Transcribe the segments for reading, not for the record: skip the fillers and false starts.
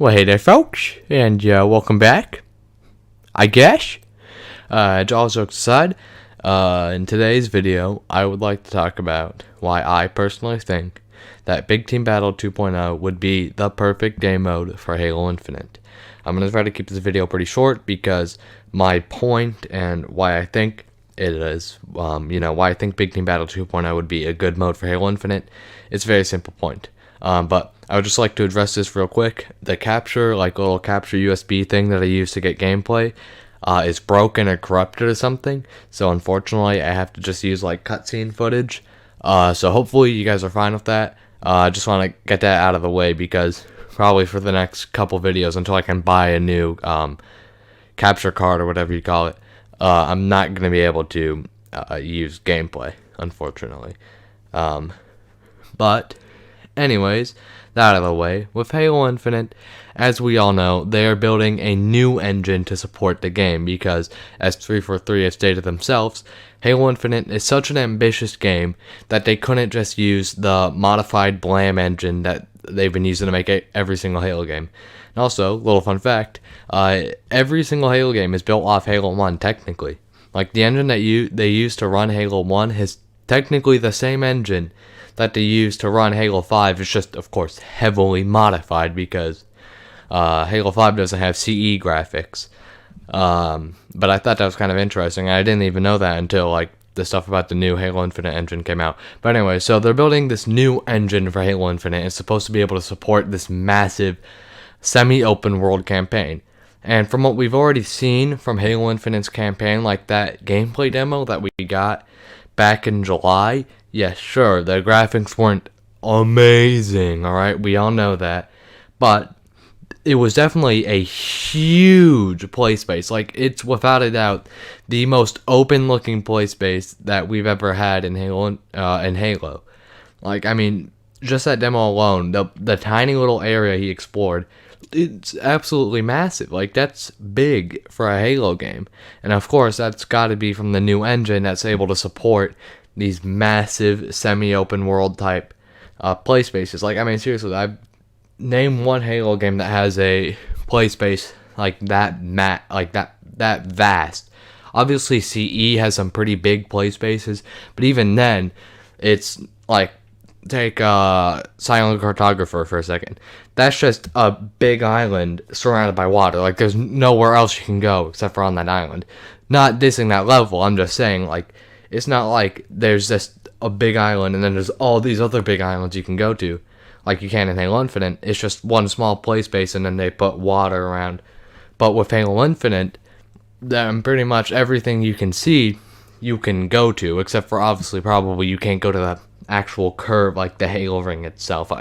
Well, hey there, folks, and welcome back, I guess. To all jokes aside, in today's video, I would like to talk about why I personally think that Big Team Battle 2.0 would be the perfect game mode for Halo Infinite. I'm going to try to keep this video pretty short because my point and why I think it is, why I think Big Team Battle 2.0 would be a good mode for Halo Infinite, it's a very simple point. But I would just like to address this real quick. The capture, little capture USB thing that I use to get gameplay, is broken or corrupted or something. So unfortunately, I have to just use cutscene footage. So hopefully you guys are fine with that. I just want to get that out of the way because probably for the next couple videos until I can buy a new capture card or whatever you call it, I'm not going to be able to use gameplay, unfortunately. But anyways, that out of the way, with Halo Infinite, as we all know, they are building a new engine to support the game because, as 343 have stated themselves, Halo Infinite is such an ambitious game that they couldn't just use the modified Blam engine that they've been using to make every single Halo game. And also, little fun fact, every single Halo game is built off Halo 1, technically. Like, the engine that they use to run Halo 1 is technically the same engine that they use to run Halo 5. It's just, of course, heavily modified because Halo 5 doesn't have CE graphics. But I thought that was kind of interesting. I didn't even know that until the stuff about the new Halo Infinite engine came out. But anyway, so they're building this new engine for Halo Infinite. It's supposed to be able to support this massive semi-open world campaign. And from what we've already seen from Halo Infinite's campaign, like that gameplay demo that we got back in July, yeah, sure, the graphics weren't amazing, alright? We all know that. But it was definitely a huge play space. It's without a doubt the most open-looking play space that we've ever had in Halo. Just that demo alone, the tiny little area he explored, it's absolutely massive. That's big for a Halo game. And of course, that's got to be from the new engine that's able to support these massive semi-open world type play spaces. Seriously, I've named one Halo game that has a play space that vast. Obviously, CE has some pretty big play spaces, but even then, it's take Silent Cartographer for a second. That's just a big island surrounded by water. There's nowhere else you can go except for on that island. Not dissing that level, I'm just saying, it's not like there's just a big island and then there's all these other big islands you can go to, like you can in Halo Infinite. It's just one small play space and then they put water around. But with Halo Infinite, pretty much everything you can see, you can go to, except for obviously probably you can't go to the actual curve, the Halo ring itself.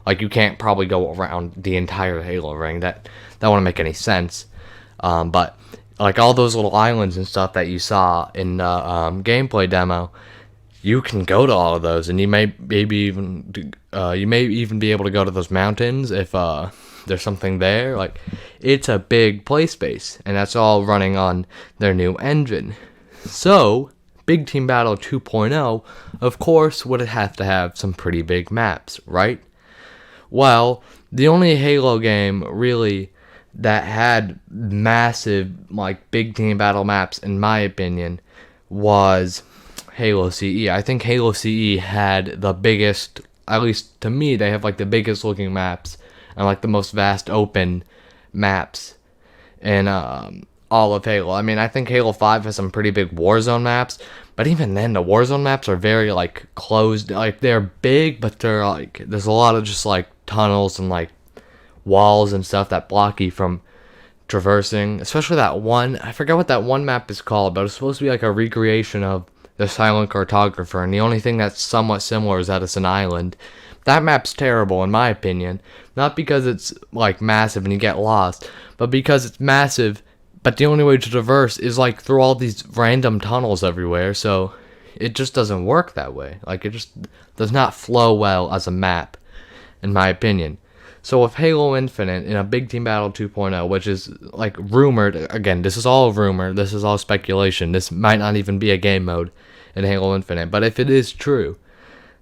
You can't probably go around the entire Halo ring. That wouldn't make any sense. But all those little islands and stuff that you saw in the gameplay demo, you can go to all of those, and you may even be able to go to those mountains if there's something there. It's a big play space, and that's all running on their new engine. So Big Team Battle 2.0, of course, would have to have some pretty big maps, right? Well, the only Halo game really that had massive Big Team Battle maps, in my opinion, was Halo CE. I think Halo CE had the biggest, at least to me, they have the biggest looking maps and the most vast open maps in all of Halo. I think Halo 5 has some pretty big Warzone maps, but even then, the Warzone maps are very closed. They're big, but they're there's a lot of just tunnels and walls and stuff that block you from traversing. Especially that one, I forget what that one map is called, but it's supposed to be a recreation of the Silent Cartographer, and the only thing that's somewhat similar is that it's an island. That map's terrible in my opinion, not because it's massive and you get lost, but because it's massive, but the only way to traverse is through all these random tunnels everywhere, so it just doesn't work that way. It just does not flow well as a map, in my opinion. So with Halo Infinite in a Big Team Battle 2.0, which is rumored, again, this is all rumor, this is all speculation, this might not even be a game mode in Halo Infinite, but if it is true,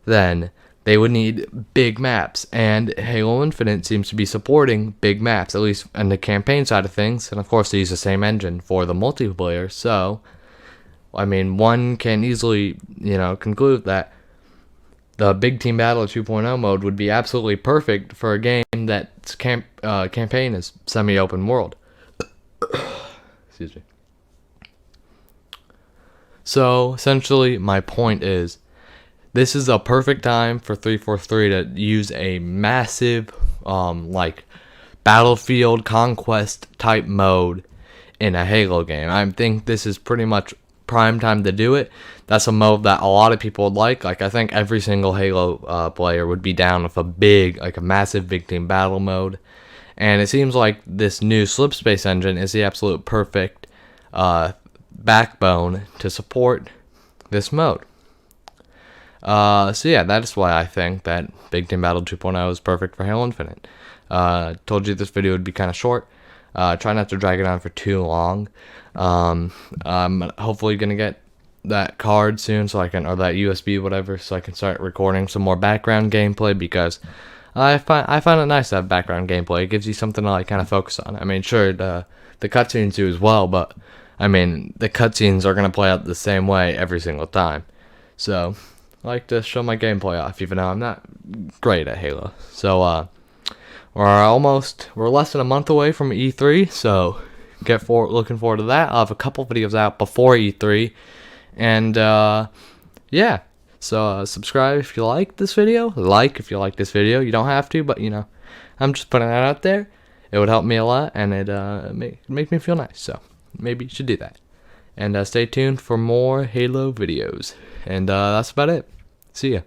then they would need big maps, and Halo Infinite seems to be supporting big maps, at least on the campaign side of things. And of course, they use the same engine for the multiplayer. So, I mean, one can easily, conclude that the Big Team Battle 2.0 mode would be absolutely perfect for a game that's campaign is semi-open world. Excuse me. So, essentially, my point is, this is a perfect time for 343 to use a massive, battlefield conquest type mode in a Halo game. I think this is pretty much prime time to do it. That's a mode that a lot of people would like. Like, I think every single Halo player would be down with a massive big team battle mode. And it seems like this new Slipspace engine is the absolute perfect backbone to support this mode. So yeah, that's why I think that Big Team Battle 2.0 is perfect for Halo Infinite. Told you this video would be kind of short. Try not to drag it on for too long. I'm hopefully gonna get that card soon, or that USB, whatever, so I can start recording some more background gameplay, because I find it nice to have background gameplay. It gives you something to kind of focus on. I mean, sure, the cutscenes do as well, but I mean, the cutscenes are gonna play out the same way every single time. So I like to show my gameplay off, even though I'm not great at Halo. So we're less than a month away from E3, so looking forward to that. I'll have a couple videos out before E3, and yeah. So subscribe if you like this video. Like if you like this video. You don't have to, but I'm just putting that out there. It would help me a lot, and it make me feel nice. So maybe you should do that. And stay tuned for more Halo videos. And that's about it. See ya.